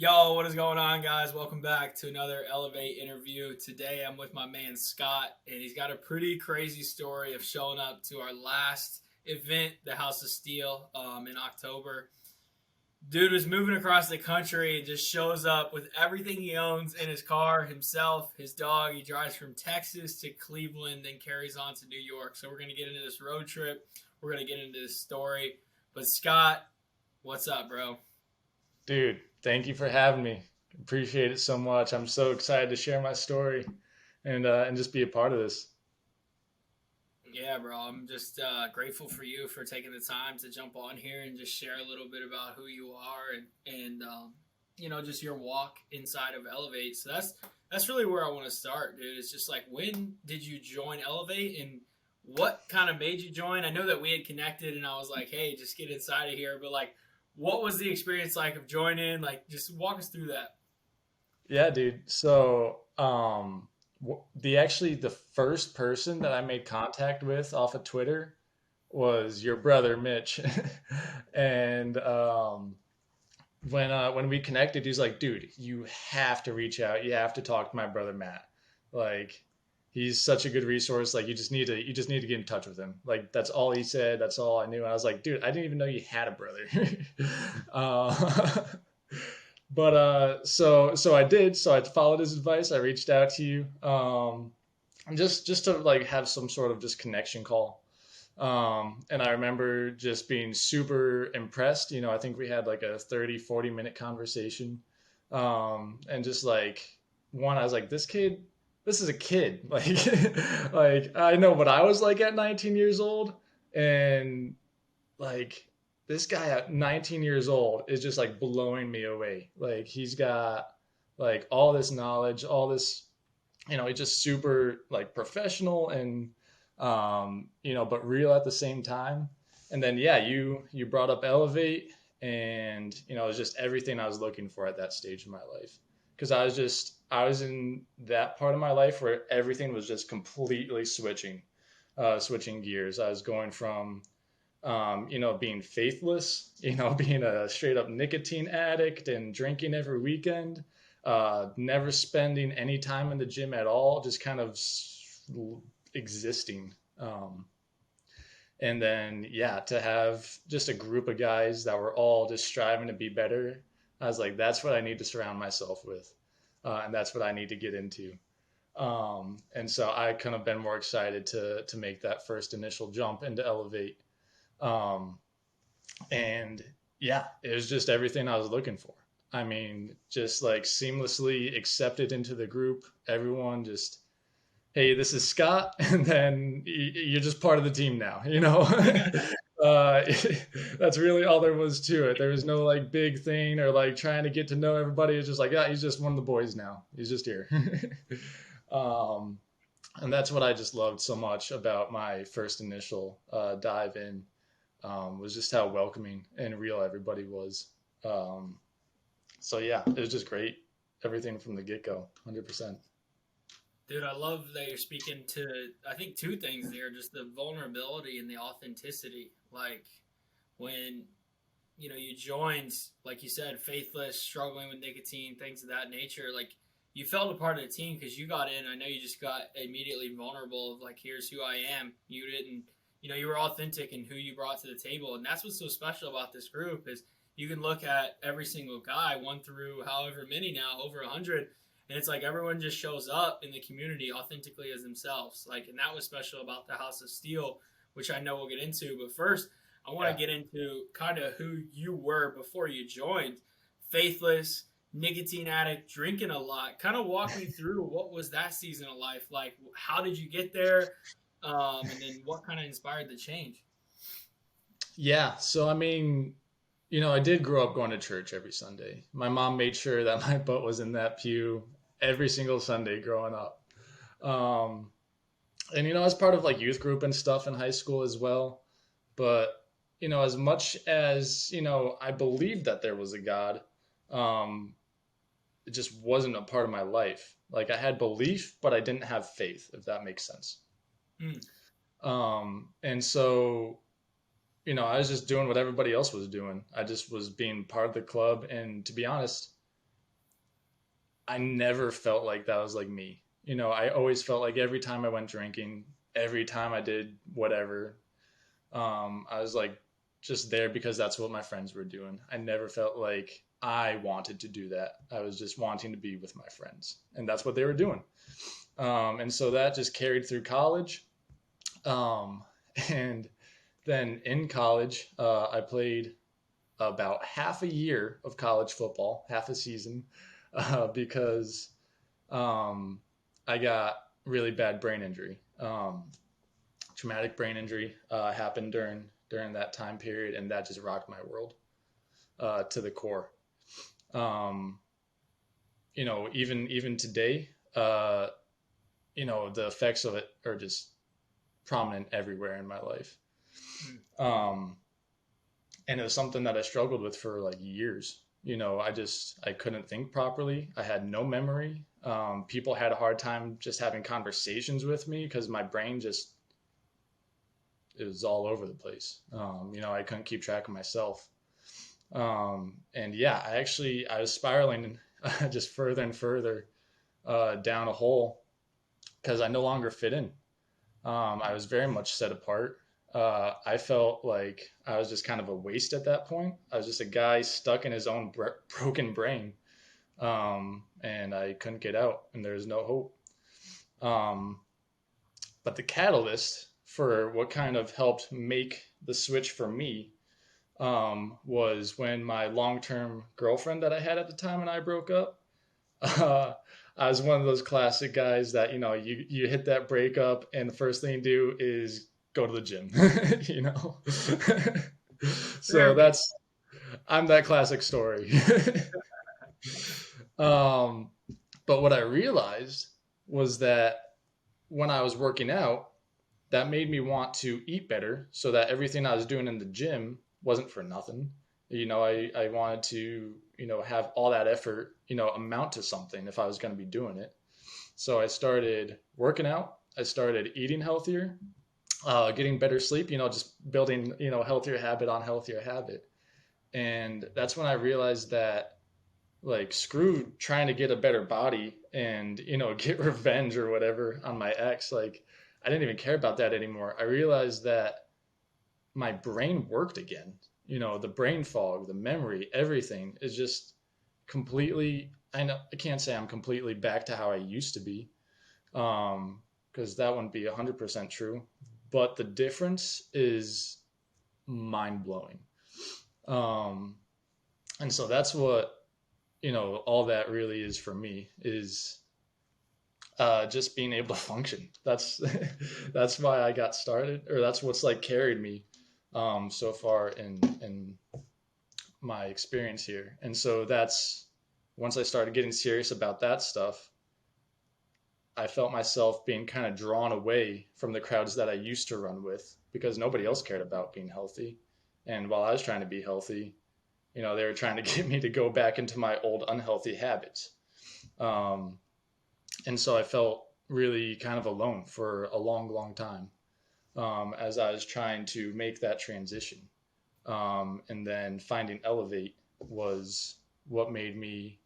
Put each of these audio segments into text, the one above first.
Yo, what is going on, guys? Welcome back to another Elevate interview. Today I'm with my man Scott, and he's got a pretty crazy story of showing up to our last event, the House of Steel, in October. Dude was moving across the country and just shows up with everything he owns in his car, himself, his dog. He drives from Texas to Cleveland, then carries on to New York. So we're going to get into this road trip. We're going to get into this story. But Scott, what's up, bro? Dude, thank you for having me. Appreciate it so much. I'm so excited to share my story and just be a part of this. Yeah, bro. I'm just grateful for you for taking the time to jump on here and just share a little bit about who you are and just your walk inside of Elevate. So that's really where I want to start, dude. It's just like, when did you join Elevate and what kind of made you join? I know that we had connected and I was like, hey, just get inside of here. But like, what was the experience like of joining? Like, just walk us through that. Yeah, dude. The first person that I made contact with off of Twitter was your brother Mitch, and when we connected, he's like, "Dude, you have to reach out. You have to talk to my brother Matt. Like, he's such a good resource. Like, you just need to get in touch with him." Like, that's all he said. That's all I knew. And I was like, "Dude, I didn't even know you had a brother." uh, so I did. So I followed his advice. I reached out to you, just to like have some sort of just connection call. And I remember just being super impressed. I think we had like a 30-40 minute conversation. And just like I was like, this is a kid. Like I know what I was like at 19 years old. And like this guy at 19 years old is just like blowing me away. Like he's got like all this knowledge, all this, he's just super like professional and but real at the same time. And then yeah, you brought up Elevate, and it was just everything I was looking for at that stage of my life. Because I was in that part of my life where everything was just completely switching gears. I was going from being faithless, being a straight up nicotine addict and drinking every weekend, never spending any time in the gym at all, just kind of existing. And then, yeah, to have just a group of guys that were all just striving to be better, I was like, that's what I need to surround myself with. And that's what I need to get into. And so I kind of been more excited to make that first initial jump into Elevate. Um, and yeah, it was just everything I was looking for. I mean, just like seamlessly accepted into the group. Everyone just, hey, this is Scott, and then you're just part of the team now. uh, that's really all there was to it. There was no like big thing or like trying to get to know everybody. It's just like, yeah, he's just one of the boys now. He's just here. um, and that's what I just loved so much about my first initial dive in, was just how welcoming and real everybody was. Um, so yeah, it was just great. Everything from the get go, 100%. Dude, I love that you're speaking to, I think, two things there, just the vulnerability and the authenticity. Like, when, you joined, like you said, faithless, struggling with nicotine, things of that nature, like, you felt a part of the team because you got in. I know you just got immediately vulnerable of, like, here's who I am. You didn't, you were authentic in who you brought to the table. And that's what's so special about this group is you can look at every single guy, one through however many now, over 100, and it's like everyone just shows up in the community authentically as themselves. Like, and that was special about the House of Steel, which I know we'll get into. But first, I want Yeah. to get into kind of who you were before you joined. Faithless, nicotine addict, drinking a lot. Kind of walk me through what was that season of life like? How did you get there? And then what kind of inspired the change? Yeah. So, I mean, I did grow up going to church every Sunday. My mom made sure that my butt was in that pew every single Sunday growing up. Um, and, as part of like youth group and stuff in high school as well. But, as much as, I believed that there was a God, um, it just wasn't a part of my life. Like I had belief, but I didn't have faith, if that makes sense. Mm, And so, I was just doing what everybody else was doing. I just was being part of the club. And to be honest, I never felt like that was like me. I always felt like every time I went drinking, every time I did whatever, I was like just there because that's what my friends were doing. I never felt like I wanted to do that. I was just wanting to be with my friends, and that's what they were doing. And so that just carried through college. Um, and then in college, I played about half a year of college football, half a season, because um, I got really bad brain injury. Traumatic brain injury happened during that time period, and that just rocked my world to the core. Um, even today, the effects of it are just prominent everywhere in my life. Mm. Um, and it was something that I struggled with for like years. I couldn't think properly. I had no memory. People had a hard time just having conversations with me because my brain just it was all over the place. I couldn't keep track of myself. And yeah, I was spiraling just further and further down a hole because I no longer fit in. I was very much set apart. I felt like I was just kind of a waste at that point. I was just a guy stuck in his own broken brain, and I couldn't get out, and there was no hope. Um, but the catalyst for what kind of helped make the switch for me was when my long-term girlfriend that I had at the time and I broke up. Uh, I was one of those classic guys that you hit that breakup and the first thing you do is go to the gym. you know, so There we I'm that classic story. um, but what I realized was that when I was working out, that made me want to eat better so that everything I was doing in the gym wasn't for nothing. I wanted to, have all that effort, amount to something if I was going to be doing it. So I started working out. I started eating healthier, getting better sleep, just building, healthier habit on healthier habit. And that's when I realized that like screw trying to get a better body and get revenge or whatever on my ex. Like I didn't even care about that anymore. I realized that my brain worked again. The brain fog, the memory, everything is just completely. I know I can't say I'm completely back to how I used to be, because that wouldn't be 100% true. But the difference is mind blowing. Um, and so that's what all that really is for me is just being able to function. That's that's why I got started, or that's what's like carried me so far in my experience here. And so that's once I started getting serious about that stuff, I felt myself being kind of drawn away from the crowds that I used to run with because nobody else cared about being healthy. And while I was trying to be healthy, they were trying to get me to go back into my old unhealthy habits. Um, and so I felt really kind of alone for a long, long time as I was trying to make that transition. And then finding Elevate was what made me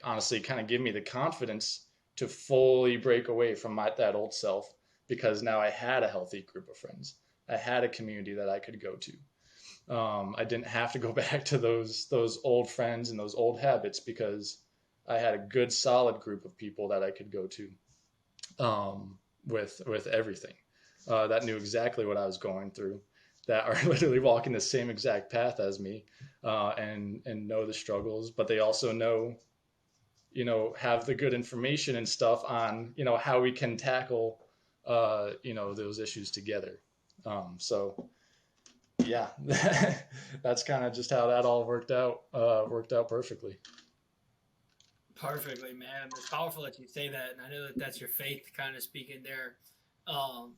honestly kind of give me the confidence to fully break away from that old self because now I had a healthy group of friends. I had a community that I could go to. I didn't have to go back to those old friends and those old habits because I had a good solid group of people that I could go to with everything that knew exactly what I was going through, that are literally walking the same exact path as me, and know the struggles, but they also know, have the good information and stuff on, how we can tackle, those issues together. So yeah, that's kind of just how that all worked out perfectly. perfectly, man. It's powerful that you say that, and I know that that's your faith kind of speaking there. Um,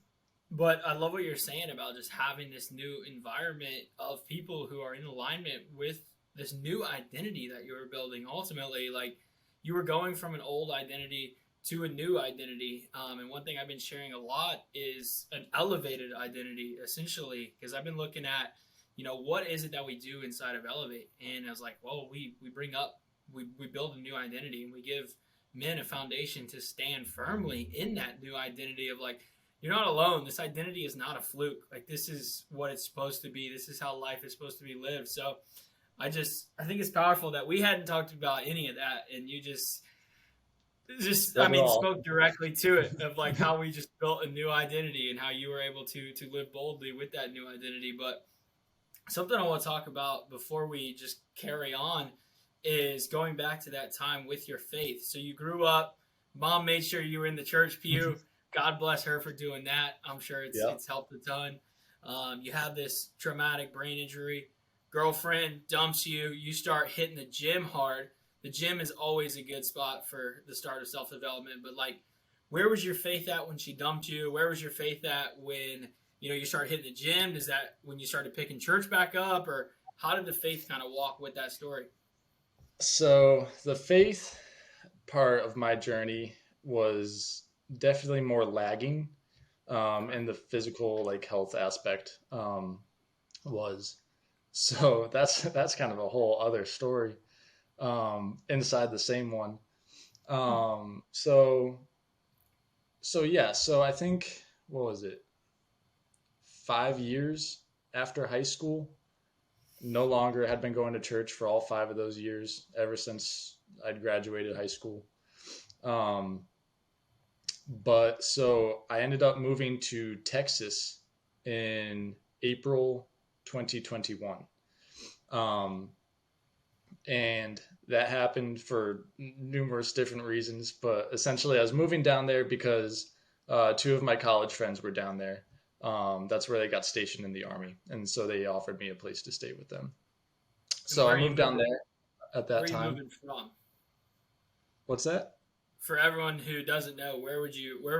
but I love what you're saying about just having this new environment of people who are in alignment with this new identity that you were building. Ultimately, like you were going from an old identity to a new identity. And one thing I've been sharing a lot is an elevated identity, essentially, because I've been looking at, what is it that we do inside of Elevate? And I was like, well, we bring up, we build a new identity and we give men a foundation to stand firmly in that new identity of like, you're not alone. This identity is not a fluke. Like, this is what it's supposed to be. This is how life is supposed to be lived. So I think it's powerful that we hadn't talked about any of that, and you just I That's mean all. spoke directly to it of like how we just built a new identity and how you were able to live boldly with that new identity. But something I want to talk about before we just carry on is going back to that time with your faith. So you grew up, mom made sure you were in the church pew. God bless her for doing that. I'm sure Yeah. it's helped a ton. You have this traumatic brain injury. Girlfriend dumps you. You start hitting the gym hard. The gym is always a good spot for the start of self development. But like, where was your faith at when she dumped you? Where was your faith at when you started hitting the gym? Is that when you started picking church back up, or how did the faith kind of walk with that story? So the faith part of my journey was definitely more lagging, Okay. and the physical like health aspect was. So that's kind of a whole other story inside the same one. Hmm. So yeah, so I think what was it, 5 years after high school? No longer had been going to church for all 5 of those years ever since I'd graduated high school. Um, but so I ended up moving to Texas in April 2021. Um, and that happened for numerous different reasons. But essentially, I was moving down there because two of my college friends were down there. That's where they got stationed in the army, and so they offered me a place to stay with them. And So where I are you moved down moving? there at Where that are you time. moving from? What's that? For everyone who doesn't know, where were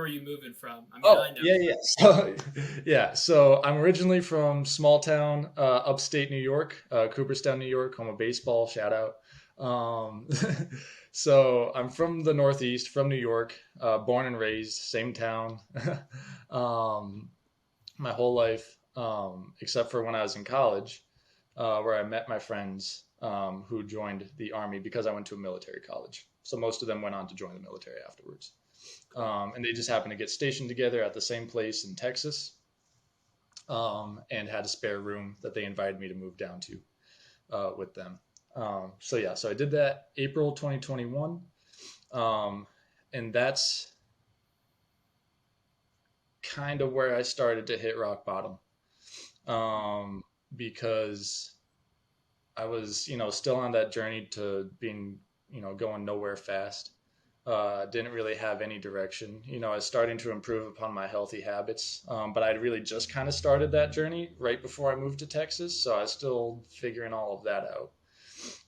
you moving from? I mean, Oh, I know. yeah, yeah. So, yeah. So I'm originally from small town, upstate New York, Cooperstown, New York, home of baseball. Shout out. Um, so I'm from the Northeast, from New York, born and raised, same town, um, my whole life, except for when I was in college, where I met my friends who joined the army because I went to a military college. So most of them went on to join the military afterwards. Cool. And they just happened to get stationed together at the same place in Texas, and had a spare room that they invited me to move down to with them. So yeah, so I did that April 2021, um, and that's kind of where I started to hit rock bottom, um, because I was, still on that journey to being, going nowhere fast. Didn't really have any direction. I was starting to improve upon my healthy habits, but I'd really just kind of started that journey right before I moved to Texas, so I was still figuring all of that out.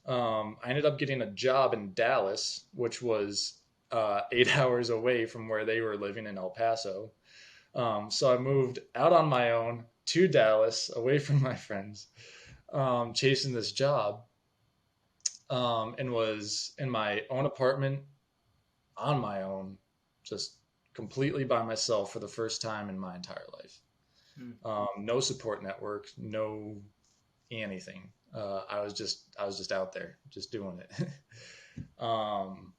I ended up getting a job in Dallas, which was 8 hours away from where they were living in El Paso. So I moved out on my own to Dallas, away from my friends, chasing this job, and was in my own apartment on my own, just completely by myself for the first time in my entire life. Hmm. No support network, no anything. I was just out there, just doing it. um,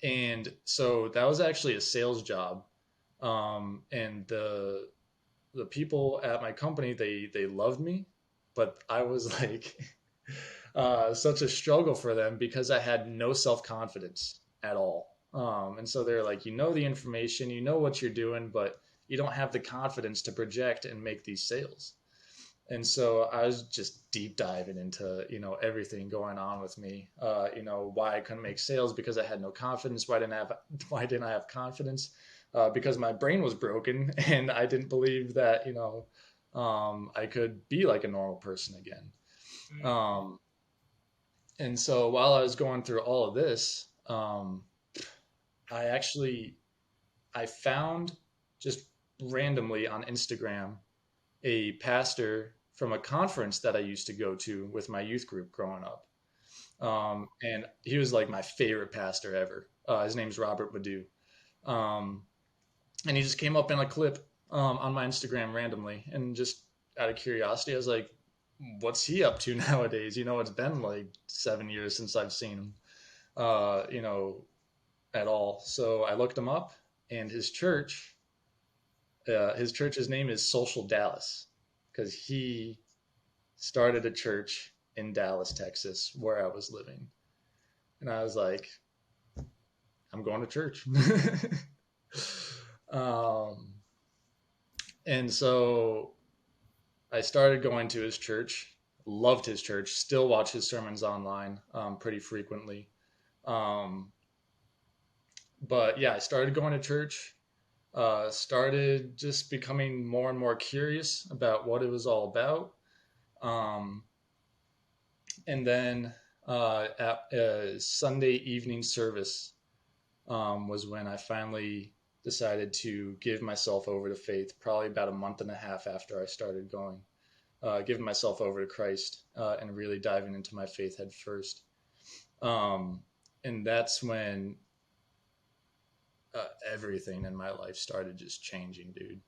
and so that was actually a sales job. And the people at my company, they loved me, but I was like such a struggle for them because I had no self confidence at all. And so they're like, the information, what you're doing, but you don't have the confidence to project and make these sales. And so I was just deep diving into, everything going on with me. Why I couldn't make sales because I had no confidence. Why didn't I have confidence? Because my brain was broken and I didn't believe that, I could be like a normal person again. Hmm. Um, and so while I was going through all of this, I actually I found just randomly on Instagram a pastor from a conference that I used to go to with my youth group growing up. And he was like my favorite pastor ever. His name's Robert Badu. Um, and he just came up in a clip on my Instagram randomly. And just out of curiosity, I was like, what's he up to nowadays? It's been like 7 years since I've seen him. Uh, you know, at all. So I looked him up, and his church's name is Social Dallas because he started a church in Dallas, Texas, where I was living. And I was like, I'm going to church. um, and so I started going to his church, loved his church, still watch his sermons online pretty frequently. Um, but yeah, I started going to church, started just becoming more and more curious about what it was all about. Um, and then at a Sunday evening service was when I finally decided to give myself over to faith, probably about a month and a half after I started going, giving myself over to Christ and really diving into my faith head first. Um, and that's when everything in my life started just changing, dude.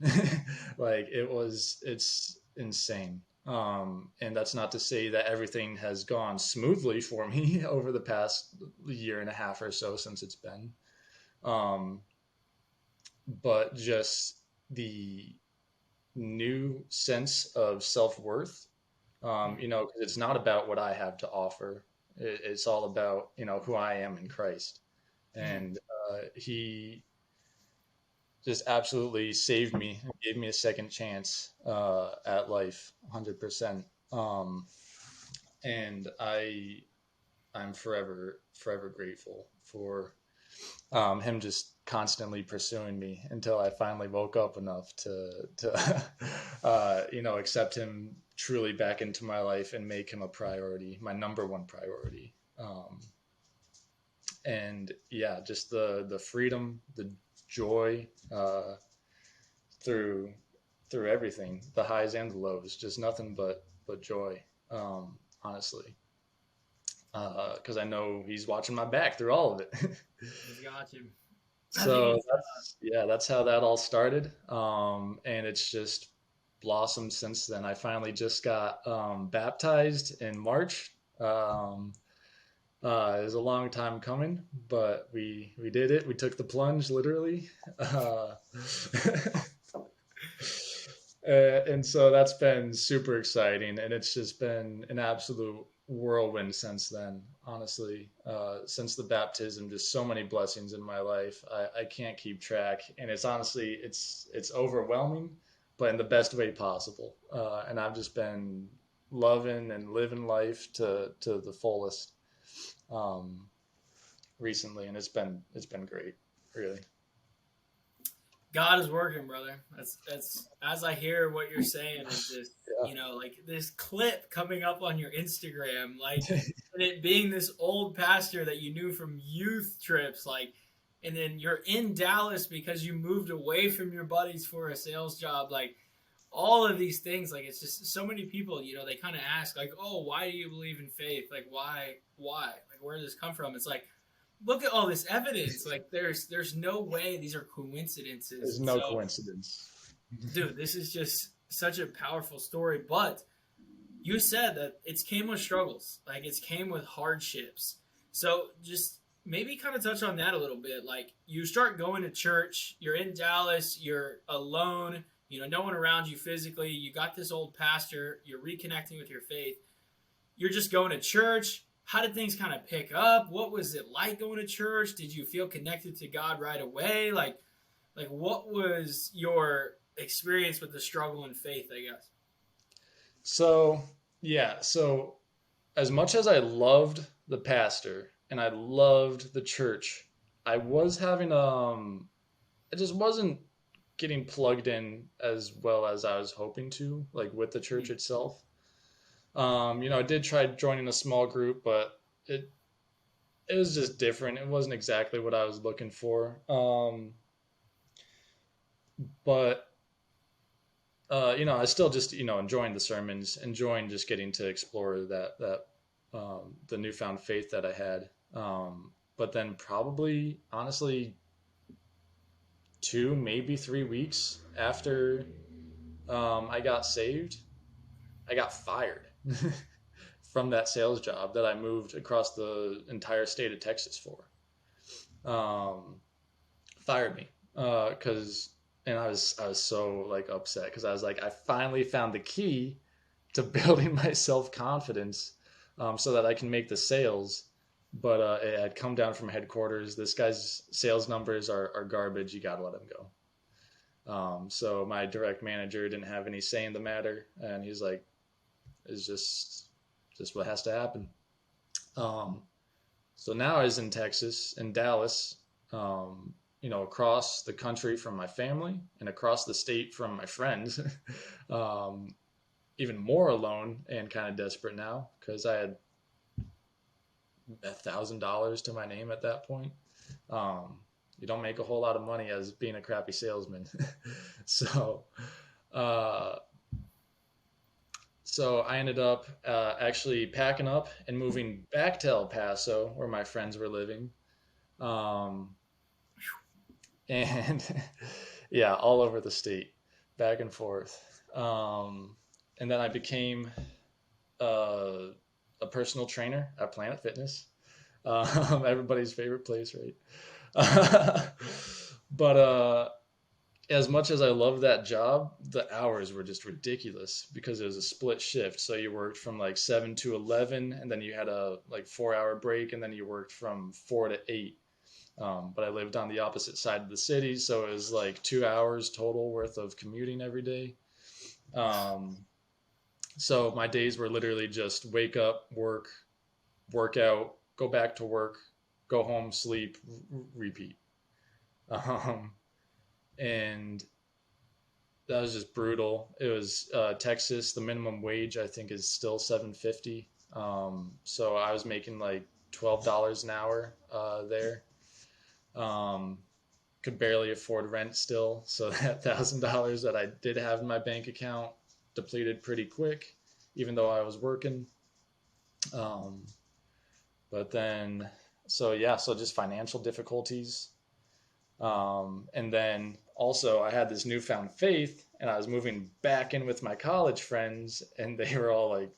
Like it's insane. And that's not to say that everything has gone smoothly for me over the past year and a half or so since it's been. Um, but just the new sense of self worth, Mm. because it's not about what I have to offer. It's all about, who I am in Christ. Mm. And he just absolutely saved me and gave me a second chance at life, 100%. And I'm forever grateful for him just constantly pursuing me until I finally woke up enough to accept him truly back into my life and make him a priority, my number one priority. And yeah, just the freedom, the joy through through everything, the highs and the lows, just nothing but joy. Honestly, because I know he's watching my back through all of it. He's got you. I think So it's that's how that all started, and it's just blossomed since then. I finally just got baptized in March. It was a long time coming, but we did it. We took the plunge, literally. Uh, and so that's been super exciting, and it's just been an absolute whirlwind since then. Honestly, since the baptism, just so many blessings in my life. I can't keep track, and it's overwhelming, but in the best way possible. And I've just been loving and living life to the fullest um, recently, and it's been great, really. God is working, brother. That's as I hear what you're saying is this, like this clip coming up on your Instagram, like Yeah. and it being this old pastor that you knew from youth trips, like, and then you're in Dallas because you moved away from your buddies for a sales job, like all of these things, like it's just so many people, they kind of ask, like, oh, why do you believe in faith? Like, why? Like, where does this come from? It's like, look at all this evidence. Like there's no way these are coincidences. There's And no so, coincidence. dude, this is just such a powerful story. But you said that it's came with struggles, like it's came with hardships. So just maybe kind of touch on that a little bit. Like you start going to church, you're in Dallas, you're alone, no one around you physically. You got this old pastor, you're reconnecting with your faith. You're just going to church. How did things kind of pick up? What was it like going to church? Did you feel connected to God right away? Like what was your experience with the struggle in faith, I guess? So, yeah, so as much as I loved the pastor and I loved the church, I was having I just wasn't getting plugged in as well as I was hoping to, like with the church Mm. itself. I did try joining a small group, but it was just different. It wasn't exactly what I was looking for. But I still just enjoying the sermons, enjoying just getting to explore that the newfound faith that I had. But then probably honestly 2 maybe 3 weeks after I got saved, I got fired from that sales job that I moved across the entire state of Texas for. um, fired me because and I was so like upset because I was like I finally found the key to building my self confidence so that I can make the sales. But it had come down from headquarters. This guy's sales numbers are garbage. You got to let him go. So my direct manager didn't have any say in the matter, and he's like, "It's just what has to happen." Um, so now I was in Texas, in Dallas, across the country from my family and across the state from my friends. um, Even more alone and kind of desperate now because I had $1,000 to my name at that point. Um, you don't make a whole lot of money as being a crappy salesman. so, uh, so I ended up actually packing up and moving back to El Paso where my friends were living. Um, and yeah, all over the state, back and forth. And then I became uh, a personal trainer at Planet Fitness, everybody's favorite place, right? But as much as I loved that job, the hours were just ridiculous because it was a split shift. So you worked from like 7 to 11, and then you had a like 4 hour break, and then you worked from 4 to 8. But I lived on the opposite side of the city, so it was like 2 hours total worth of commuting every day. Um, so my days were literally just wake up, work out, go back to work, go home, sleep, repeat. Um, and that was just brutal. It was Texas. The minimum wage I think is still 7.50. So I was making like $12 an hour there. Um, could barely afford rent still. So that $1,000 that I did have in my bank account depleted pretty quick, even though I was working. Um, but then, so yeah, so just financial difficulties. And then also, I had this newfound faith, and I was moving back in with my college friends, and they were all like,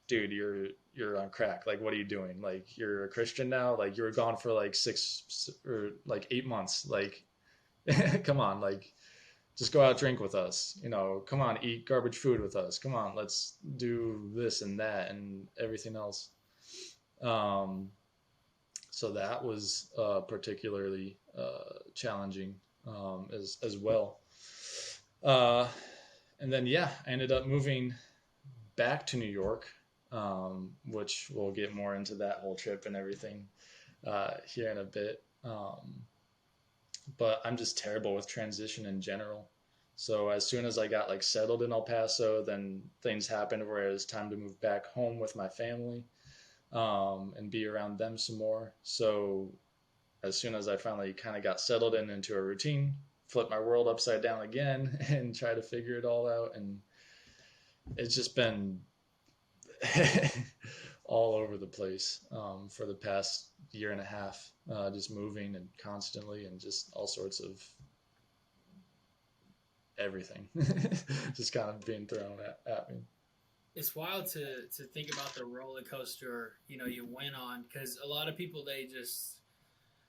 "Dude, you're on crack. Like, what are you doing? Like, you're a Christian now. Like, you were gone for like 6 or like 8 months. Like, come on, like." Just go out drink with us, come on, eat garbage food with us, come on, let's do this and that and everything else. um, so that was particularly challenging as well. Uh, and then yeah, I ended up moving back to New York, which we'll get more into that whole trip and everything here in a bit. But I'm just terrible with transition in general. So as soon as I got like settled in El Paso, then things happened where it was time to move back home with my family, and be around them some more. So as soon as I finally kind of got settled into a routine, flip my world upside down again and try to figure it all out. And it's just been all over the place for the past year and a half, just moving and constantly and just all sorts of everything just kind of being thrown at me. It's wild to think about the roller coaster you went on, because a lot of people, they just,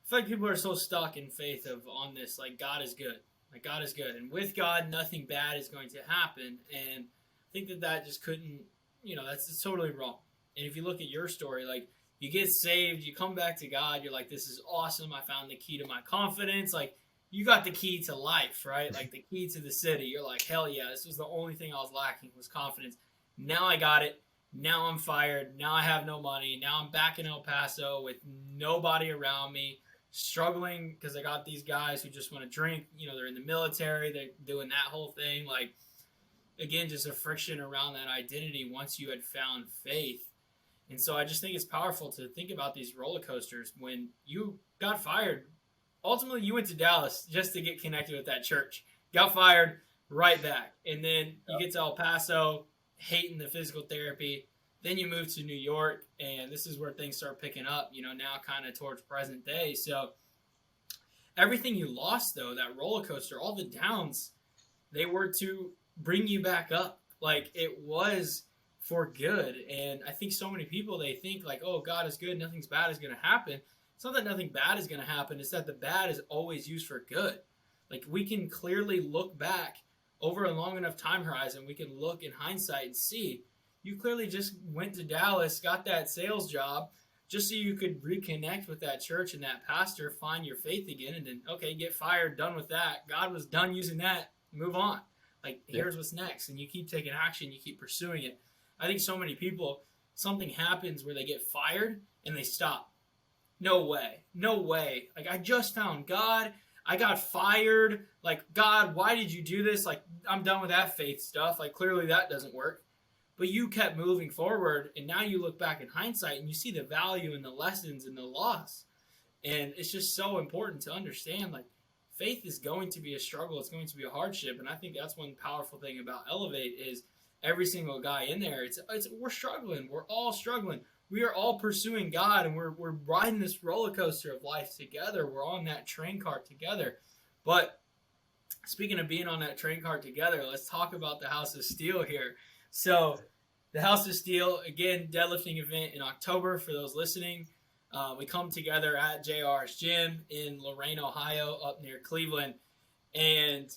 I feel like people are so stuck in faith of on this, like, God is good, like God is good, and with God nothing bad is going to happen. And I think that just couldn't, that's totally wrong. And if you look at your story, like, you get saved, you come back to God, you're like, this is awesome, I found the key to my confidence. Like, you got the key to life, right? Like the key to the city. You're like, hell yeah, this was the only thing I was lacking, was confidence. Now I got it. Now I'm fired. Now I have no money. Now I'm back in El Paso with nobody around me, struggling because I got these guys who just want to drink. They're in the military. They're doing that whole thing. Like, again, just a friction around that identity once you had found faith. And so I just think it's powerful to think about these roller coasters. When you got fired, ultimately you went to Dallas just to get connected with that church. Got fired, right back. And then you get to El Paso, hating the physical therapy. Then you move to New York, and this is where things start picking up, now kind of towards present day. So everything you lost, though, that roller coaster, all the downs, they were to bring you back up. Like, it was for good. And I think so many people, they think like, oh, God is good, nothing's bad is going to happen. It's not that nothing bad is going to happen. It's that the bad is always used for good. Like we can clearly look back over a long enough time horizon. We can look in hindsight and see you clearly just went to Dallas, got that sales job, just so you could reconnect with that church and that pastor, find your faith again, and then okay, get fired, done with that. God was done using that. Move on. Like Yeah. here's what's next, and you keep taking action. You keep pursuing it. I think so many people, something happens where they get fired and they stop. No way. No way. Like, I just found God. I got fired. Like, God, why did you do this? Like, I'm done with that faith stuff. Like, clearly that doesn't work. But you kept moving forward, and now you look back in hindsight and you see the value and the lessons and the loss. And it's just so important to understand, like, faith is going to be a struggle. It's going to be a hardship. And I think that's one powerful thing about Elevate is every single guy in there, it's we're struggling. We're all struggling. We are all pursuing God, and we're riding this roller coaster of life together. We're on that train cart together. But speaking of being on that train cart together, let's talk about the House of Steel here. So the House of Steel, again, deadlifting event in October for those listening. We come together at JR's gym in Lorain, Ohio, up near Cleveland. And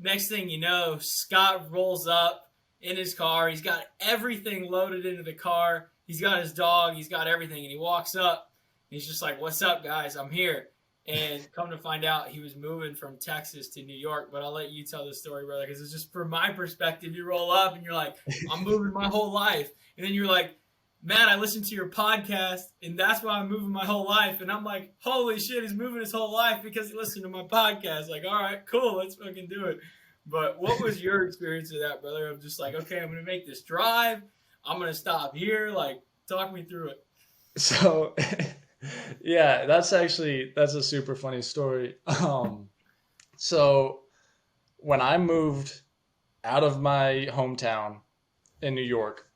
next thing you know, Scott rolls up in his car. He's got everything loaded into the car. He's got his dog. He's got everything. And he walks up. He's just like, what's up, guys? I'm here. And come to find out, he was moving from Texas to New York. But I'll let you tell the story, brother, because it's just from my perspective. You roll up and you're like, I'm moving my whole life. And then you're like, Matt, I listened to your podcast, and that's why I'm moving my whole life. And I'm like, holy shit, he's moving his whole life because he listened to my podcast. Like, all right, cool, let's fucking do it. But what was your experience of that, brother? Of just like, okay, I'm going to make this drive. I'm going to stop here. Like, talk me through it. So, yeah, that's a super funny story. So when I moved out of my hometown in New York,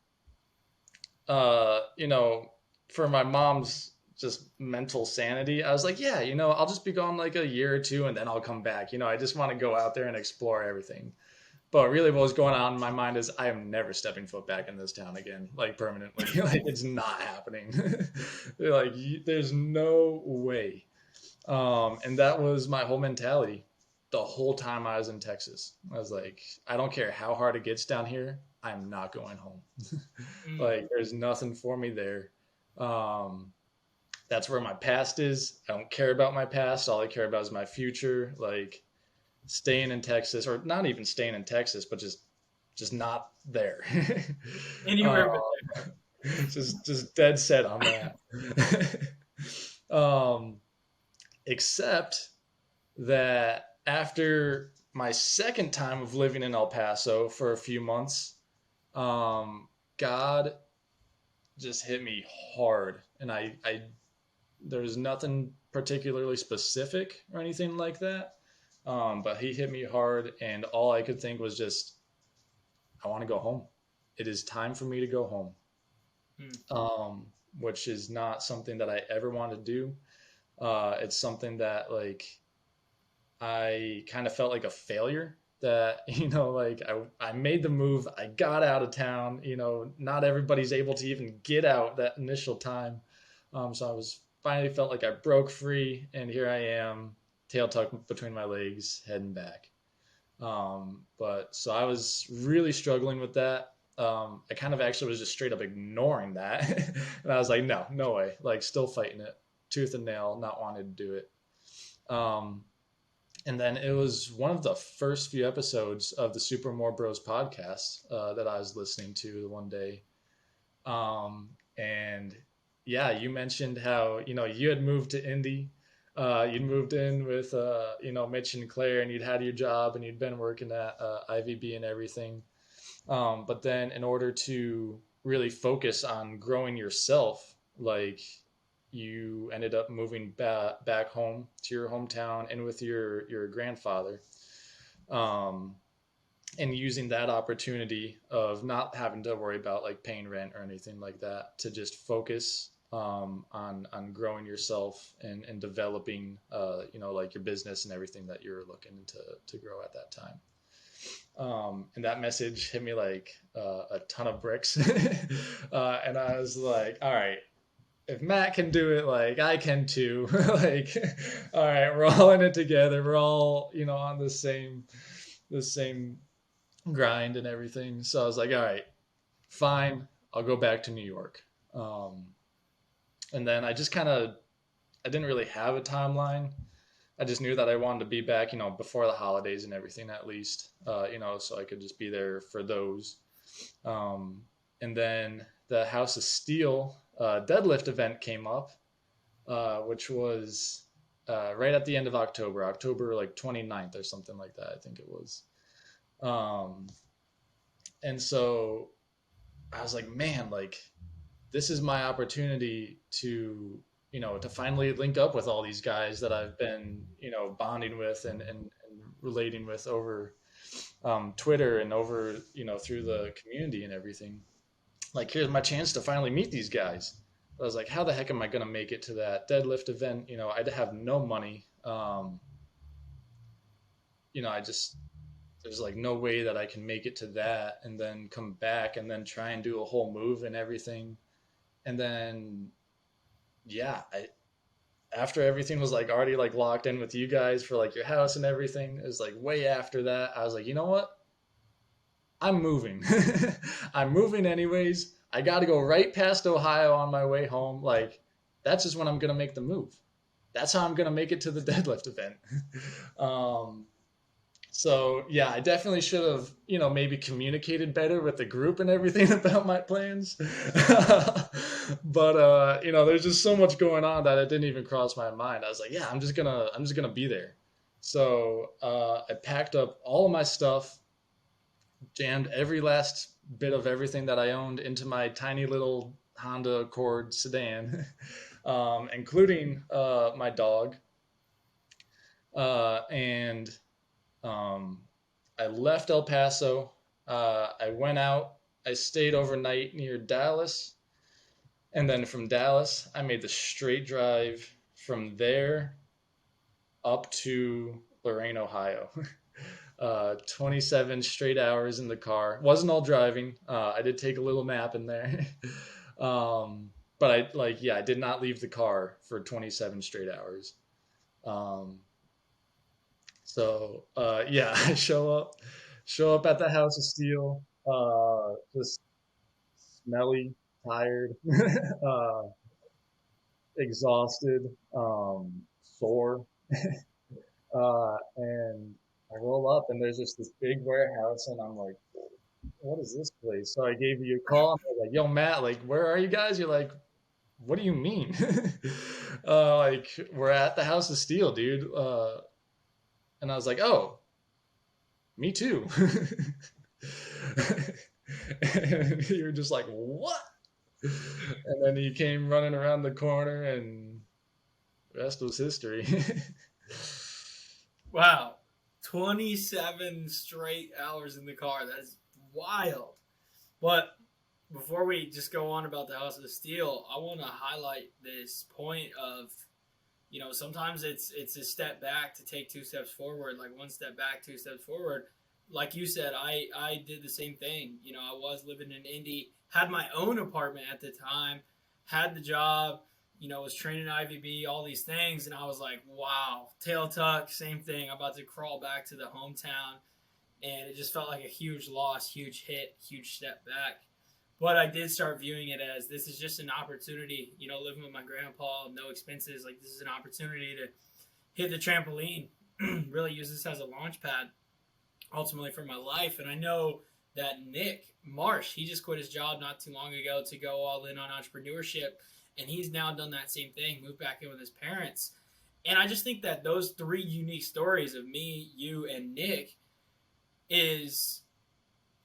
you know, for my mom's just mental sanity, I was like, yeah, I'll just be gone like a year or two and then I'll come back. I just want to go out there and explore everything. But really what was going on in my mind is I am never stepping foot back in this town again, like permanently. Like it's not happening. Like there's no way. And that was my whole mentality the whole time I was in Texas. I was like, I don't care how hard it gets down here. I'm not going home. Mm. Like there's nothing for me there. Um, that's where my past is. I don't care about my past. All I care about is my future. Like staying in Texas, or not even staying in Texas, but just not there. Anywhere but um, just dead set on that. um, except that after my second time of living in El Paso for a few months, God just hit me hard, and I there was nothing particularly specific or anything like that. But he hit me hard, and all I could think was just, I want to go home. It is time for me to go home. there. Which is not something that I ever want to do. It's something that like I kind of felt like a failure that, like I made the move, I got out of town, not everybody's able to even get out that initial time. So I was finally felt like I broke free, and here I am, tail tucked between my legs, heading back. But so I was really struggling with that. I kind of actually was just straight up ignoring that. And I was like, no way, like still fighting it tooth and nail, not wanting to do it. Um, and then it was one of the first few episodes of the Super More Bros podcast that I was listening to the one day. And yeah, you mentioned how, you had moved to Indy. You'd moved in with, Mitch and Claire, and you'd had your job and you'd been working at IVB and everything. But then in order to really focus on growing yourself, like you ended up moving back home to your hometown and with your grandfather, um, and using that opportunity of not having to worry about like paying rent or anything like that to just focus on growing yourself and developing like your business and everything that you're looking to grow at that time. And that message hit me like a ton of bricks. And I was like, all right, if Matt can do it, like I can too. Like, all right, we're all in it together. We're all, on the same grind and everything. So I was like, all right, fine. I'll go back to New York. Um, and then I didn't really have a timeline. I just knew that I wanted to be back, before the holidays and everything at least, so I could just be there for those. Um, and then the House of Steel deadlift event came up, which was right at the end of October, October like 29th or something like that, I think it was. Um, and so I was like, man, like this is my opportunity to finally link up with all these guys that I've been, bonding with and relating with over Twitter and over, through the community and everything. Like, here's my chance to finally meet these guys. I was like, how the heck am I going to make it to that deadlift event? I'd have no money. I just, there's like no way that I can make it to that and then come back and then try and do a whole move and everything. And then, yeah, after everything was like already like locked in with you guys for like your house and everything, it was like way after that. I was like, you know what? I'm moving. I'm moving anyways. I got to go right past Ohio on my way home. Like, that's just when I'm going to make the move. That's how I'm going to make it to the deadlift event. um, so, yeah, I definitely should have, maybe communicated better with the group and everything about my plans. But, there's just so much going on that it didn't even cross my mind. I was like, yeah, I'm just going to be there. So I packed up all of my stuff, jammed every last bit of everything that I owned into my tiny little Honda Accord sedan, including my dog. And I left El Paso. I went out. I stayed overnight near Dallas. And then from Dallas, I made the straight drive from there up to Lorain, Ohio. 27 straight hours in the car. Wasn't all driving. I did take a little nap in there. But I did not leave the car for 27 straight hours. Um, yeah, I show up at the House of Steel, just smelly, tired, uh, exhausted, sore. And I roll up and there's just this big warehouse and I'm like, what is this place? So I gave you a call and I was like, yo, Matt, like, where are you guys? You're like, what do you mean? Like, we're at the House of Steel, dude. And I was like, oh, me too. And you were just like, what? And then he came running around the corner and the rest was history. Wow. 27 straight hours in the car. That is wild. But before we just go on about the House of Steel, I want to highlight this point of, sometimes it's a step back to take two steps forward, like one step back, two steps forward. Like you said, I did the same thing. I was living in Indy, had my own apartment at the time, had the job, was training IVB, all these things, and I was like, wow, tail tuck, same thing. I'm about to crawl back to the hometown, and it just felt like a huge loss, huge hit, huge step back. But I did start viewing it as this is just an opportunity, living with my grandpa, no expenses. Like, this is an opportunity to hit the trampoline, really use this as a launch pad ultimately for my life. And I know that Nick Marsh, he just quit his job not too long ago to go all in on entrepreneurship. And he's now done that same thing, moved back in with his parents. And I just think that those three unique stories of me, you, and Nick is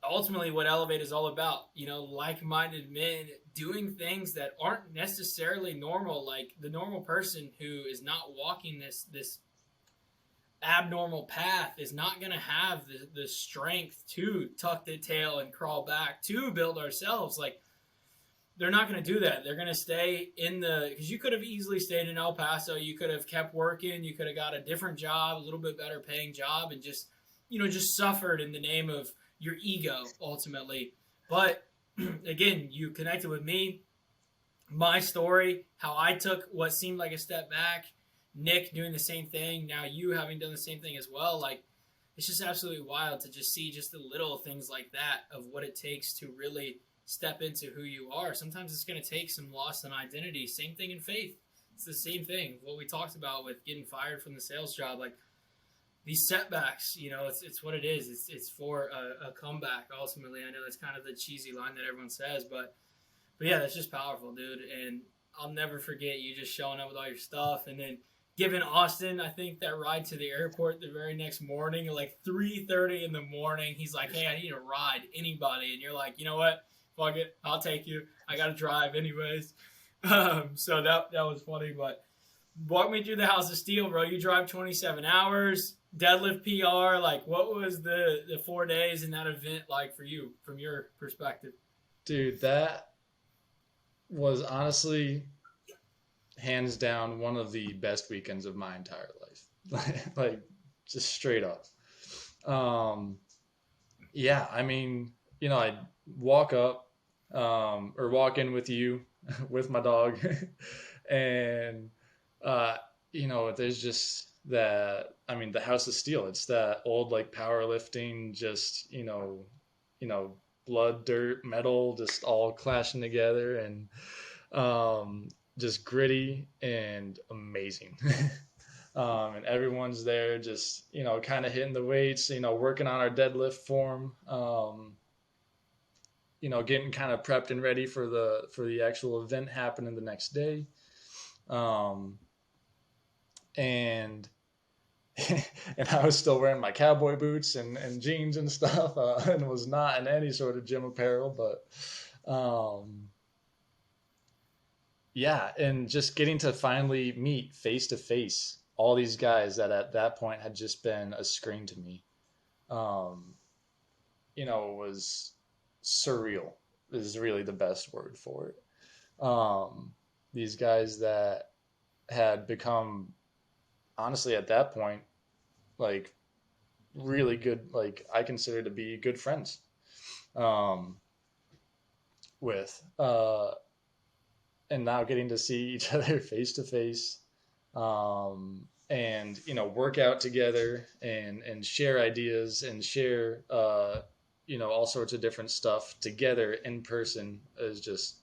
ultimately what Elevate is all about. Like-minded men doing things that aren't necessarily normal. Like, the normal person who is not walking this abnormal path is not going to have the strength to tuck the tail and crawl back to build ourselves. Like, they're not going to do that. They're going to stay because you could have easily stayed in El Paso. You could have kept working. You could have got a different job, a little bit better paying job, and just suffered in the name of your ego ultimately. But again, you connected with me. my story, how I took what seemed like a step back, Nick doing the same thing, now you having done the same thing as well. Like, it's just absolutely wild to just see just the little things like that of what it takes to really step into who you are. Sometimes it's going to take some loss in identity. Same thing in faith. It's the same thing. What we talked about with getting fired from the sales job, like these setbacks, it's what it is. It's for a comeback. Ultimately, I know that's kind of the cheesy line that everyone says, but yeah, that's just powerful, dude. And I'll never forget you just showing up with all your stuff and then giving Austin, I think, that ride to the airport the very next morning at like 3:30 in the morning. He's like, "Hey, I need a ride. Anybody?" And you're like, "You know what? Fuck it. I'll take you. I got to drive anyways." So that was funny. But walk me through the House of Steel, bro. You drive 27 hours, deadlift PR. Like, what was the 4 days in that event like for you from your perspective? Dude, that was honestly hands down one of the best weekends of my entire life. Like just straight up. Um, yeah, I mean, I walk up or walk in with you with my dog, and uh, there's just that. I mean, the House of Steel. It's that old like powerlifting, just you know, blood, dirt, metal, just all clashing together, and um, just gritty and amazing. And everyone's there just kind of hitting the weights, working on our deadlift form, getting kind of prepped and ready for the actual event happening the next day. um, and and I was still wearing my cowboy boots and jeans and stuff, and was not in any sort of gym apparel. But yeah, and just getting to finally meet face to face all these guys that at that point had just been a screen to me, um, was surreal. Is really the best word for it. These guys that had become, honestly, at that point, like really good, like I consider to be good friends, um, with, and now getting to see each other face to face, and work out together and share ideas and share all sorts of different stuff together in person is just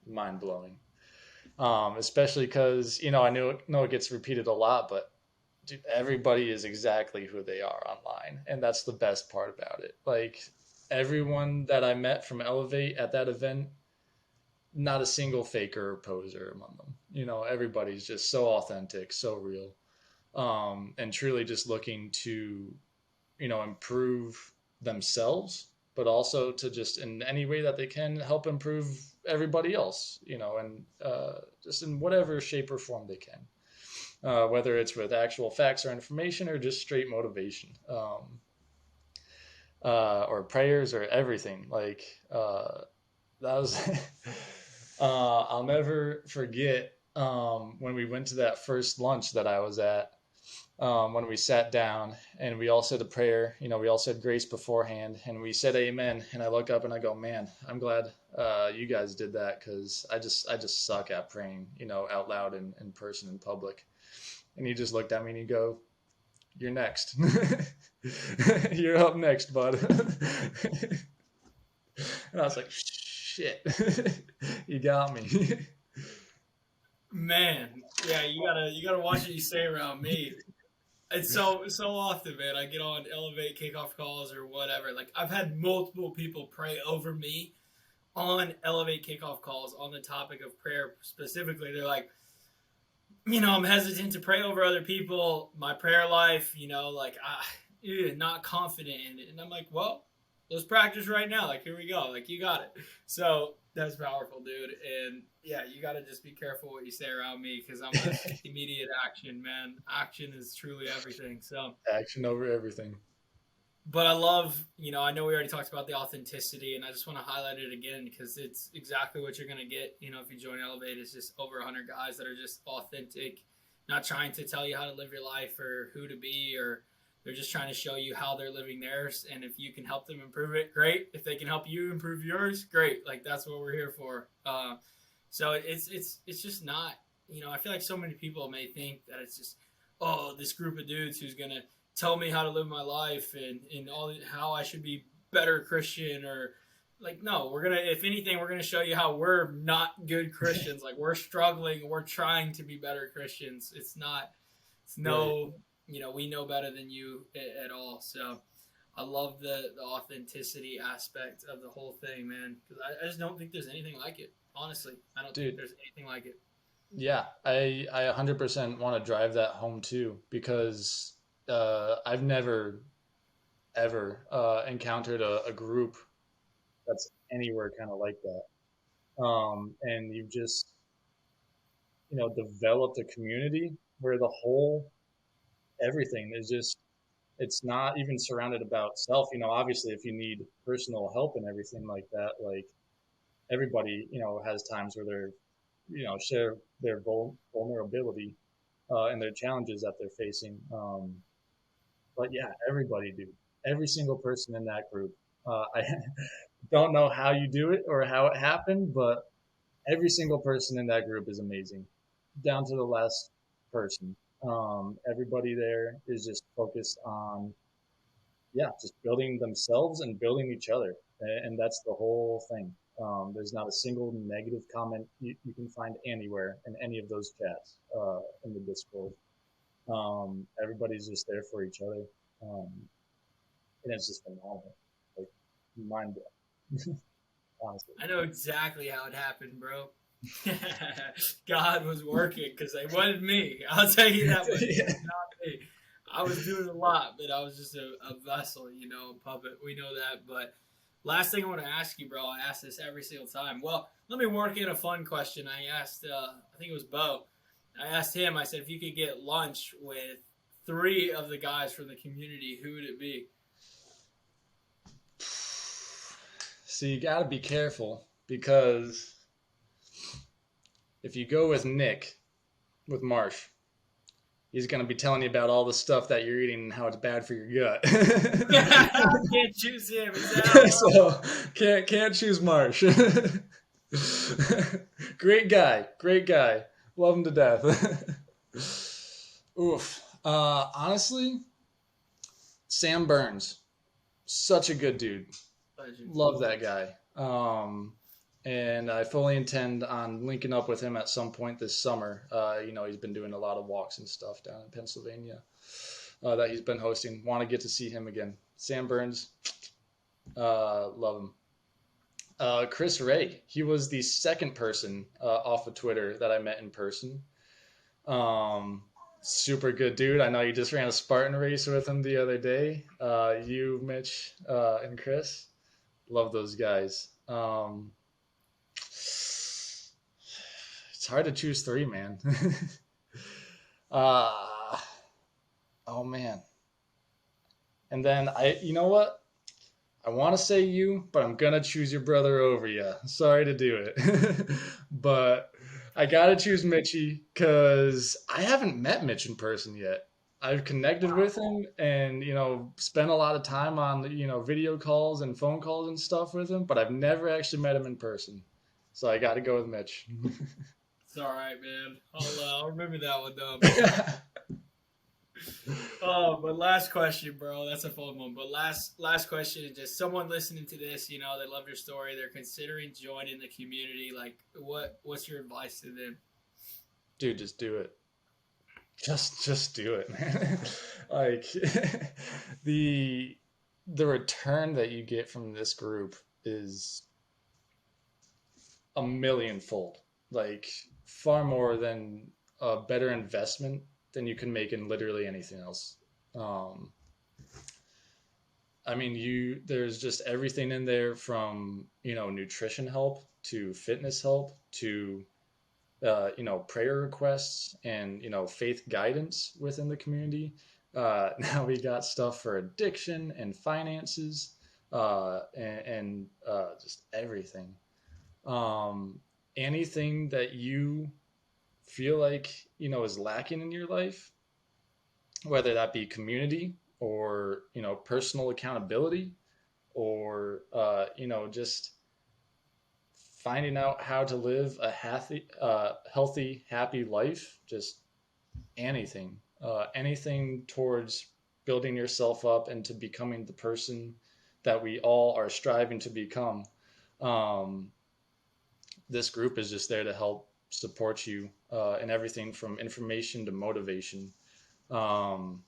mind blowing. Especially because I know it gets repeated a lot, but dude, everybody is exactly who they are online, and that's the best part about it. Like everyone that I met from Elevate at that event, not a single faker or poser among them. Everybody's just so authentic, so real, and truly just looking to, improve themselves, but also to just in any way that they can help improve everybody else, and just in whatever shape or form they can, whether it's with actual facts or information or just straight motivation, or prayers or everything. Like that was I'll never forget, when we went to that first lunch that I was at, when we sat down and we all said a prayer. We all said grace beforehand, and we said amen. And I look up and I go, man, I'm glad you guys did that, because I just suck at praying, out loud in person in public. And he just looked at me and he go, "You're next. You're up next, bud." And I was like, "Shit, you got me." Man, yeah, you gotta watch what you say around me. It's so often, man. I get on Elevate kickoff calls or whatever. Like I've had multiple people pray over me on Elevate kickoff calls on the topic of prayer specifically. They're like, I'm hesitant to pray over other people. My prayer life, like not confident in it. And I'm like, well, let's practice right now. Like here we go. Like you got it. So that's powerful, dude. And yeah, you got to just be careful what you say around me because I'm a immediate action man. Action is truly everything. So Action over everything. but I love, I know we already talked about the authenticity, and I just want to highlight it again because it's exactly what you're going to get. If you join Elevate, it's just over 100 guys that are just authentic, not trying to tell you how to live your life or who to be, or they're just trying to show you how they're living theirs. And if you can help them improve it, great. If they can help you improve yours, great. Like that's what we're here for. So it's just not. I feel like so many people may think that it's just, oh, this group of dudes who's gonna tell me how to live my life and all how I should be better Christian, or like, no, we're gonna, if anything, we're gonna show you how we're not good Christians. Like, we're struggling, we're trying to be better Christians. It's not, it's Right. no, we know better than you at all. So I love the authenticity aspect of the whole thing, man. Because I just don't think there's anything like it. Honestly, I don't think Dude, there's anything like it. yeah, I 100% want to drive that home too because I've never ever encountered a group that's anywhere kind of like that. And you've just developed a community where the whole everything is just it's not even surrounded about self. Obviously, if you need personal help and everything like that, like everybody has times where they're share their vulnerability and their challenges that they're facing. But yeah, everybody, dude, every single person in that group. I don't know how you do it or how it happened, but every single person in that group is amazing, down to the last person. Everybody there is just focused on, yeah, just building themselves and building each other, and that's the whole thing. There's not a single negative comment you can find anywhere in any of those chats in the Discord. Everybody's just there for each other, um, and it's just phenomenal, like mind blowing, honestly. I know exactly how it happened, bro. God was working because they wanted me. I'll tell you that much. It was not me. I was doing a lot, but I was just a vessel, a puppet. We know that. But last thing I want to ask you, bro, I ask this every single time. Well, let me work in a fun question. I asked, I think it was Bo. I asked him, I said, if you could get lunch with three of the guys from the community, who would it be? So you got to be careful because if you go with Nick, with Marsh, he's going to be telling you about all the stuff that you're eating and how it's bad for your gut. Can't choose him. He said out loud. So can't choose Marsh. Great guy, great guy. Love him to death. Oof. Honestly, Sam Burns, such a good dude. Legend. Love that guy. And I fully intend on linking up with him at some point this summer. He's been doing a lot of walks and stuff down in Pennsylvania that he's been hosting. Want to get to see him again. Sam Burns, love him. Chris Ray, he was the second person off of Twitter that I met in person. Um, Super good dude. I know you just ran a Spartan race with him the other day. You, Mitch, and Chris, love those guys. It's hard to choose three, man. uh, oh man. And then you know what? I want to say you, but I'm gonna choose your brother over you. Sorry to do it, but I gotta choose Mitchie because I haven't met Mitch in person yet. I've connected with him and spent a lot of time on video calls and phone calls and stuff with him, but I've never actually met him in person. So I got to go with Mitch. It's all right, man. I'll remember that one though. Oh, but last question, bro. That's a fun one. But last question is just someone listening to this. They love your story. They're considering joining the community. Like, what's your advice to them? Dude, just do it. Just do it, man. Like the the return that you get from this group is a millionfold, like far more than a better investment than you can make in literally anything else. Um, I mean, there's just everything in there from nutrition help to fitness help to prayer requests and faith guidance within the community. Now we got stuff for addiction and finances and just everything. Um, Anything that you feel like is lacking in your life, whether that be community or personal accountability or just finding out how to live a healthy, happy life, just anything towards building yourself up into becoming the person that we all are striving to become. Um, this group is just there to help support you in everything from information to motivation. Um,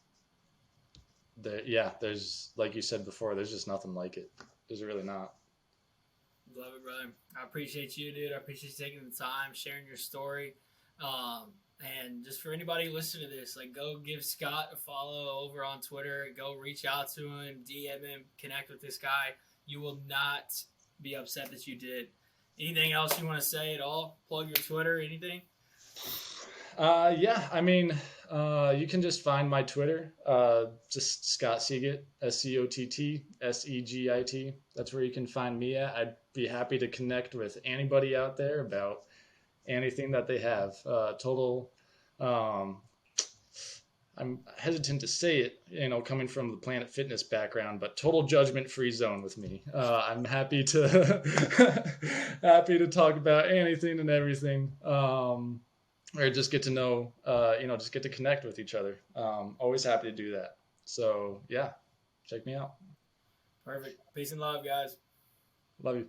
yeah, there's like you said before, there's just nothing like it. There's really not. Love it, brother. I appreciate you, dude. I appreciate you taking the time, sharing your story. Um, and just for anybody listening to this, like, go give Scott a follow over on Twitter. Go reach out to him, DM him, connect with this guy. You will not be upset that you did. Anything else you want to say at all? Plug your Twitter, anything? Yeah, I mean, you can just find my Twitter, just Scott Segit, SCOTTSEGIT. That's where you can find me at. I'd be happy to connect with anybody out there about anything that they have. Um, I'm hesitant to say it, coming from the Planet Fitness background, but total judgment free zone with me. I'm happy to happy to talk about anything and everything. Or just get to know, just get to connect with each other. Always happy to do that. So yeah, check me out. Perfect. Peace and love, guys. Love you.